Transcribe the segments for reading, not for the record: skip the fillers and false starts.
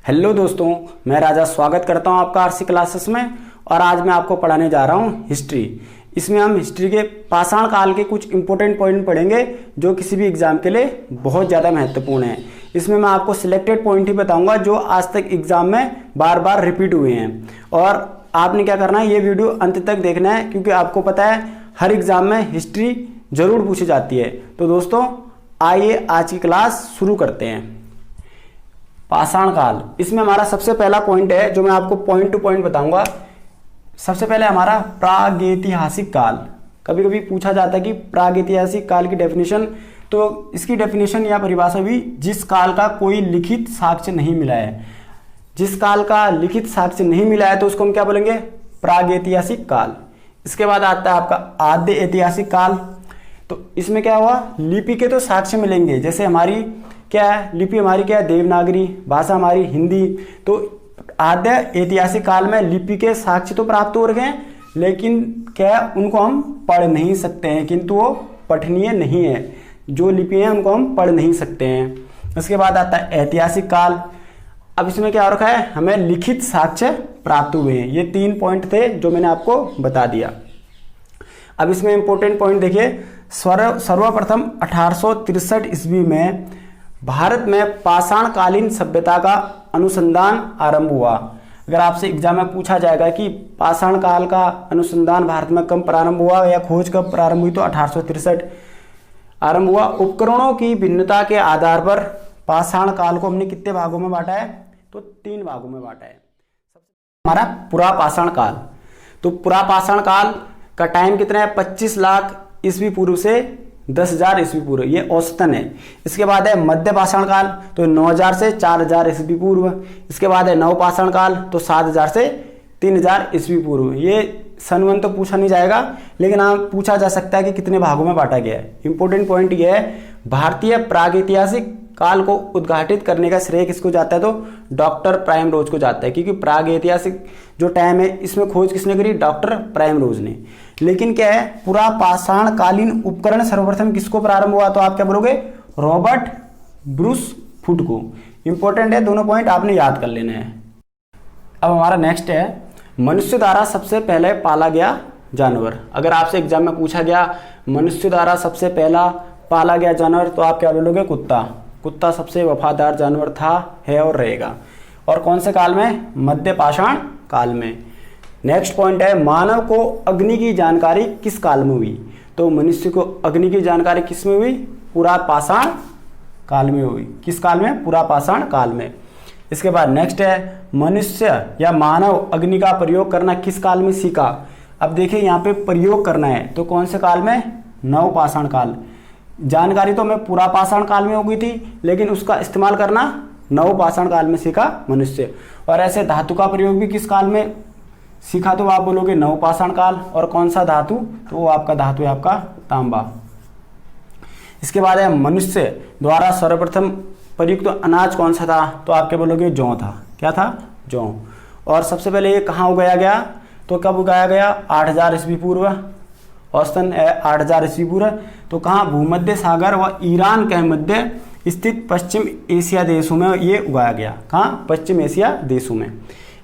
Hello दोस्तों, मैं राजा स्वागत करता हूं आपका आरसी क्लासेस में। और आज मैं आपको पढ़ाने जा रहा हूं हिस्ट्री। इसमें हम हिस्ट्री के पाषाण काल के कुछ इंपॉर्टेंट पॉइंट पढ़ेंगे जो किसी भी एग्जाम के लिए बहुत ज़्यादा महत्वपूर्ण है। इसमें मैं आपको सिलेक्टेड पॉइंट ही बताऊंगा जो आज तक एग्जाम में बार बार रिपीट हुए हैं। और आपने क्या करना है, ये वीडियो अंत तक देखना है, क्योंकि आपको पता है हर एग्जाम में हिस्ट्री जरूर पूछी जाती है। तो दोस्तों आइए आज की क्लास शुरू करते हैं। पाषाण काल, इसमें हमारा सबसे पहला पॉइंट है जो मैं आपको पॉइंट टू पॉइंट बताऊंगा। सबसे पहले हमारा प्रागैतिहासिक काल। कभी कभी पूछा जाता है कि प्रागैतिहासिक काल की डेफिनेशन, तो इसकी डेफिनेशन या परिभाषा भी जिस काल का कोई लिखित साक्ष्य नहीं मिला है। जिस काल का लिखित साक्ष्य नहीं मिला है तो उसको हम क्या बोलेंगे, प्रागैतिहासिक काल। इसके बाद आता है आपका आद्य ऐतिहासिक काल। तो इसमें क्या हुआ, लिपि के तो साक्ष्य मिलेंगे, जैसे हमारी क्या है, लिपि हमारी क्या है, देवनागरी, भाषा हमारी हिंदी। तो आद्य ऐतिहासिक काल में लिपि के साक्ष्य तो प्राप्त हो रहे हैं, लेकिन क्या है, उनको हम पढ़ नहीं सकते हैं, किंतु वो पठनीय नहीं है। जो लिपि है उनको हम पढ़ नहीं सकते हैं। उसके बाद आता है ऐतिहासिक काल। अब इसमें क्या हो रखा है, हमें लिखित साक्ष्य प्राप्त हुए हैं। ये 3 पॉइंट थे जो मैंने आपको बता दिया। अब इसमें इंपॉर्टेंट पॉइंट देखिए, सर्वप्रथम 1863 ईस्वी में भारत में पाषाणकालीन सभ्यता का अनुसंधान आरंभ हुआ। अगर आपसे एग्जाम में पूछा जाएगा कि पाषाण काल का अनुसंधान भारत में कब प्रारंभ हुआ या खोज कब प्रारंभ हुई, तो 1863 आरंभ हुआ। उपकरणों की भिन्नता के आधार पर पाषाण काल को हमने कितने भागों में बांटा है, तो 3 भागों में बांटा है। हमारा पुरा पाषाण काल, तो पुरा पाषाण काल का टाइम कितना है, 25 लाख ईस्वी पूर्व से 10,000 ईस्वी पूर्व, ये औसतन है। इसके बाद है मध्य पाषाण काल, तो 9,000 से 4,000 ईस्वी पूर्व। इसके बाद है नव पाषाण काल, तो 7,000 से 3,000 ईस्वी पूर्व। ये सन तो पूछा नहीं जाएगा, लेकिन हाँ पूछा जा सकता है कि कितने भागों में बांटा गया है। इंपॉर्टेंट पॉइंट ये है, भारतीय प्रागैतिहासिक काल को उद्घाटित करने का श्रेय किसको जाता है, तो डॉक्टर प्राइमरोज को जाता है, क्योंकि प्रागैतिहासिक जो टाइम है इसमें खोज किसने करी, डॉक्टर प्राइमरोज ने। लेकिन क्या है, पूरा पाषाण कालीन उपकरण सर्वप्रथम किसको प्रारंभ हुआ, तो आप क्या बोलोगे, रॉबर्ट ब्रूस फुट को। इंपॉर्टेंट है, दोनों पॉइंट आपने याद कर लेना है। अब हमारा नेक्स्ट है, मनुष्य द्वारा सबसे पहले पाला गया जानवर। अगर आपसे एग्जाम में पूछा गया मनुष्य द्वारा सबसे पहला पाला गया जानवर, तो आप क्या बोलोगे, कुत्ता। कुत्ता सबसे वफादार जानवर था, है और रहेगा। और कौन से काल में, मध्य पाषाण काल में। नेक्स्ट पॉइंट है, मानव को अग्नि की जानकारी किस काल में हुई, तो मनुष्य को अग्नि की जानकारी किस में हुई, पुरा पाषाण काल में हुई। किस काल में, पुरा पाषाण काल में। इसके बाद नेक्स्ट है, मनुष्य या मानव अग्नि का प्रयोग करना किस काल में सीखा। अब देखिए यहाँ पे प्रयोग करना है, तो कौन से काल में, नव पाषाण काल। जानकारी तो हमें पुरा पाषाण काल में हो गई थी, लेकिन उसका इस्तेमाल करना नव पाषाण काल में सीखा मनुष्य। और ऐसे धातु का प्रयोग भी किस काल में सीखा, तो आप बोलोगे नव पाषाण काल। और कौन सा धातु, तो वो आपका धातु है आपका तांबा। इसके बाद है, मनुष्य द्वारा सर्वप्रथम प्रयुक्त अनाज कौन सा था, तो आप क्या बोलोगे, जौ था। क्या था, जौ। और सबसे पहले ये कहाँ उगाया गया, तो कब उगाया गया, 8,000 ईस्वी पूर्व। औसतन 8,000 ईस्वी पूर्व। तो कहाँ, भूमध्य सागर व ईरान के मध्य स्थित पश्चिम एशिया देशों में ये उगाया गया। कहाँ, पश्चिम एशिया देशों में।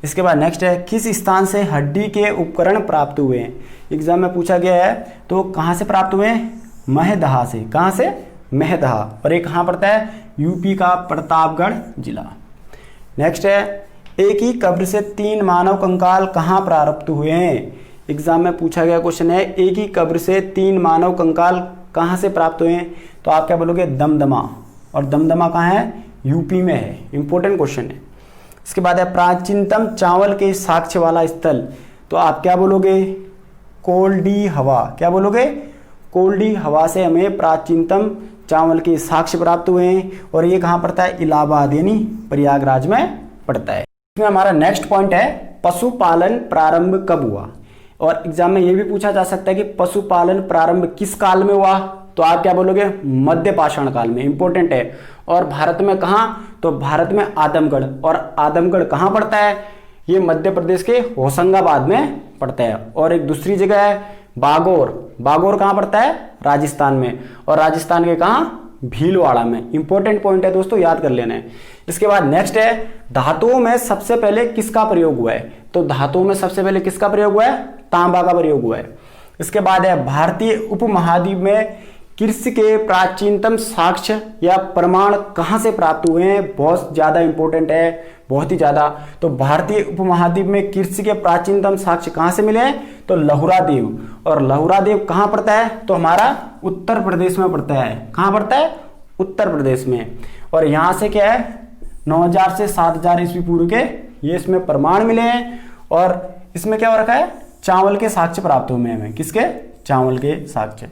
इसके बाद नेक्स्ट है, किस स्थान से हड्डी के उपकरण प्राप्त हुए हैं। एग्जाम में पूछा गया है, तो कहाँ से प्राप्त हुए हैं, महदहा से। कहाँ से, महदहा। और ये कहाँ पड़ता है, यूपी का प्रतापगढ़ जिला। नेक्स्ट है, एक ही कब्र से 3 मानव कंकाल कहाँ प्राप्त हुए हैं। एग्जाम में पूछा गया क्वेश्चन है, एक ही कब्र से 3 मानव कंकाल कहाँ से प्राप्त हुए हैं, तो आप क्या बोलोगे, दमदमा। और दमदमा कहाँ है, यूपी में है। इंपॉर्टेंट क्वेश्चन है। इसके बाद है, प्राचीनतम चावल के साक्ष्य वाला स्थल, तो आप क्या बोलोगे, कोल्डी हवा। क्या बोलोगे, कोल्डी हवा से हमें प्राचीनतम चावल के साक्ष्य प्राप्त हुए हैं। और ये कहाँ पड़ता है, इलाहाबाद यानी प्रयागराज में पड़ता है। इसमें हमारा नेक्स्ट पॉइंट है, पशुपालन प्रारंभ कब हुआ। और एग्जाम में ये भी पूछा जा सकता है कि पशुपालन प्रारंभ किस काल में हुआ, तो आप क्या बोलोगे, मध्य पाषाण काल में। इंपॉर्टेंट है। और भारत में कहाँ, तो भारत में आदमगढ़। और आदमगढ़ कहाँ पड़ता है, ये मध्य प्रदेश के होशंगाबाद में पड़ता है। और एक दूसरी जगह है बागोर। बागोर कहाँ पड़ता है, राजस्थान में। और राजस्थान के कहाँ, भीलवाड़ा में। इंपॉर्टेंट पॉइंट है दोस्तों, याद कर लेना है। इसके बाद नेक्स्ट है धातुओं में सबसे पहले किसका प्रयोग हुआ है? तो धातुओं में सबसे पहले किसका प्रयोग हुआ है? तांबा का प्रयोग हुआ है। इसके बाद है भारतीय उपमहाद्वीप में कृषि के प्राचीनतम साक्ष्य या प्रमाण कहां से प्राप्त हुए हैं? बहुत ज्यादा इंपॉर्टेंट है, बहुत ही ज्यादा। तो भारतीय उपमहाद्वीप में कृषि के प्राचीनतम साक्ष्य कहां से मिले हैं? तो लहुरा देव। और लहुरा देव कहां पड़ता है? तो हमारा उत्तर प्रदेश में पड़ता है। कहां पड़ता है? उत्तर प्रदेश में। और यहां से क्या है, 9000 से 7000 ईस्वी पूर्व के ये इसमें प्रमाण मिले हैं। और इसमें क्या हो रखा है? चावल के साक्ष्य प्राप्त हुए हमें। किसके? चावल के साक्ष्य।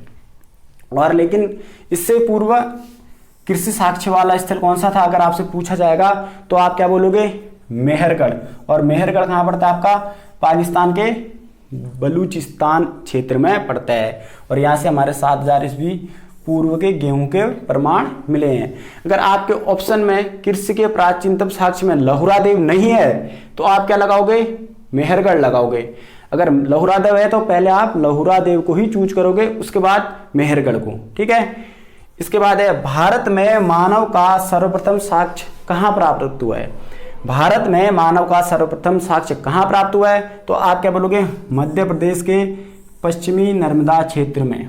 और लेकिन इससे पूर्व कृषि साक्ष्य वाला स्थल कौन सा था अगर आपसे पूछा जाएगा तो आप क्या बोलोगे? मेहरगढ़। और मेहरगढ़ कहां पड़ता है आपका? पाकिस्तान के बलूचिस्तान क्षेत्र में पड़ता है। और यहां से हमारे 7000 ईस्वी पूर्व के गेहूं के प्रमाण मिले हैं। अगर आपके ऑप्शन में कृषि के प्राचीनतम साक्ष्य में लहुरा देव नहीं है तो आप क्या लगाओगे? मेहरगढ़ लगाओगे। अगर लहुरा देव है तो पहले आप लहुरा देव को ही चूज करोगे, उसके बाद मेहरगढ़ को। ठीक है। इसके बाद है भारत में मानव का सर्वप्रथम साक्ष्य कहां प्राप्त हुआ है? भारत में मानव का सर्वप्रथम साक्ष्य कहां प्राप्त हुआ है? तो आप क्या बोलोगे? मध्य प्रदेश के पश्चिमी नर्मदा क्षेत्र में।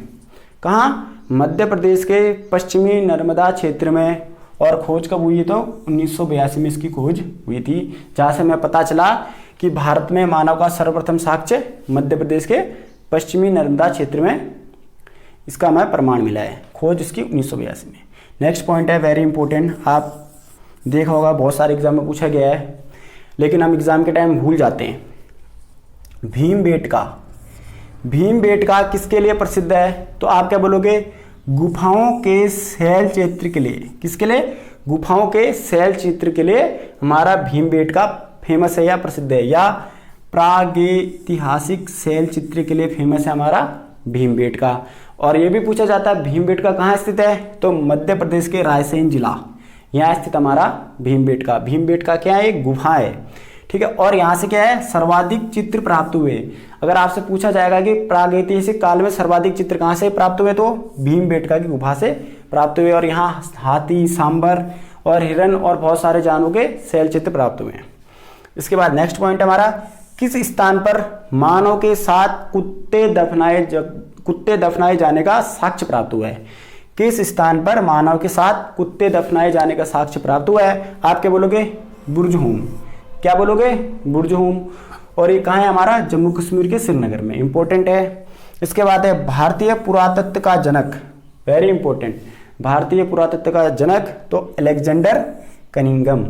कहां? मध्य प्रदेश के पश्चिमी नर्मदा क्षेत्र में। और खोज कब हुई? तो 1982 में इसकी खोज हुई थी, जहां से हमें पता चला कि भारत में मानव का सर्वप्रथम साक्ष्य मध्य प्रदेश के पश्चिमी नर्मदा क्षेत्र में इसका हमें प्रमाण मिला है। खोज इसकी 1982 में। नेक्स्ट पॉइंट है वेरी इंपॉर्टेंट, आप देखा होगा बहुत सारे एग्जाम में पूछा गया है लेकिन हम एग्जाम के टाइम भूल जाते हैं। भीमबेटका। भीमबेटका किसके लिए प्रसिद्ध है? तो आप क्या बोलोगे? गुफाओं के शैल चित्र के लिए। किसके लिए? गुफाओं के शैल चित्र के लिए हमारा भीमबेटका फेमस है या प्रसिद्ध है। या प्रागैतिहासिक शैल चित्र के लिए फेमस है हमारा भीमबेटका। और यह भी पूछा जाता है भीमबेटका कहाँ स्थित है? तो मध्य प्रदेश के रायसेन जिला, यहाँ स्थित हमारा भीमबेटका। भीमबेटका क्या है? एक गुफा है। ठीक है। और यहाँ से क्या है? सर्वाधिक चित्र प्राप्त हुए। अगर आपसे पूछा जाएगा कि प्रागैतिहासिक काल में सर्वाधिक चित्र कहाँ से प्राप्त हुए, तो भीमबेटका की गुफा से प्राप्त हुए। और यहाँ हाथी, सांबर और हिरन और बहुत सारे जानवरों के शैल चित्र प्राप्त हुए हैं। इसके बाद नेक्स्ट पॉइंट हमारा, किस स्थान पर मानव के साथ कुत्ते दफनाए जाने का साक्ष्य प्राप्त हुआ है? किस स्थान पर मानव के साथ कुत्ते दफनाए जाने का साक्ष्य प्राप्त हुआ है? आप क्या बोलोगे? बुर्जहूम। क्या बोलोगे? बुर्जहूम। और ये कहाँ है हमारा? जम्मू कश्मीर के श्रीनगर में। इंपॉर्टेंट है। इसके बाद है भारतीय पुरातत्व का जनक। Very important. भारतीय पुरातत्व का जनक तो अलेक्जेंडर कनिंघम।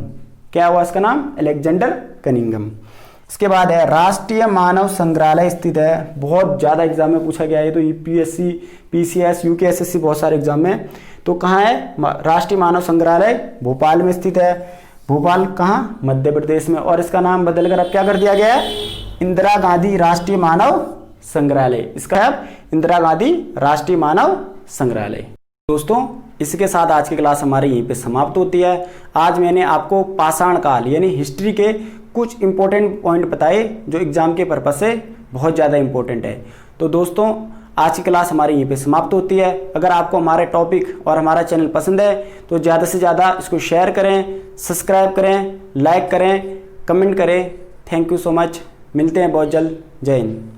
क्या हुआ इसका नाम? Alexander Cunningham. इसके बाद है राष्ट्रीय मानव संग्रहालय स्थित है। बहुत ज़्यादा एग्जाम में पूछा गया है, तो यूपीएससी, पीसीएस, यूकेएसएससी बहुत सारे एग्जाम में। तो कहाँ है राष्ट्रीय मानव संग्रहालय? भोपाल में स्थित है। भोपाल कहाँ? मध्य प्रदेश में। और इसका नाम बदलकर अब क्या कर दिया गया है? इंदिरा गांधी राष्ट्रीय मानव संग्रहालय। इसका है अब इंदिरा गांधी राष्ट्रीय मानव संग्रहालय। दोस्तों इसके साथ आज की क्लास हमारी यहीं पे समाप्त होती है। आज मैंने आपको पाषाण काल यानी हिस्ट्री के कुछ इंपॉर्टेंट पॉइंट बताए जो एग्जाम के पर्पज से बहुत ज़्यादा इंपॉर्टेंट है। तो दोस्तों आज की क्लास हमारी यहीं पे समाप्त होती है। अगर आपको हमारे टॉपिक और हमारा चैनल पसंद है तो ज़्यादा से ज़्यादा इसको शेयर करें, सब्सक्राइब करें, लाइक करें, कमेंट करें। Thank you so much. मिलते हैं बहुत जल्द। जय हिंद।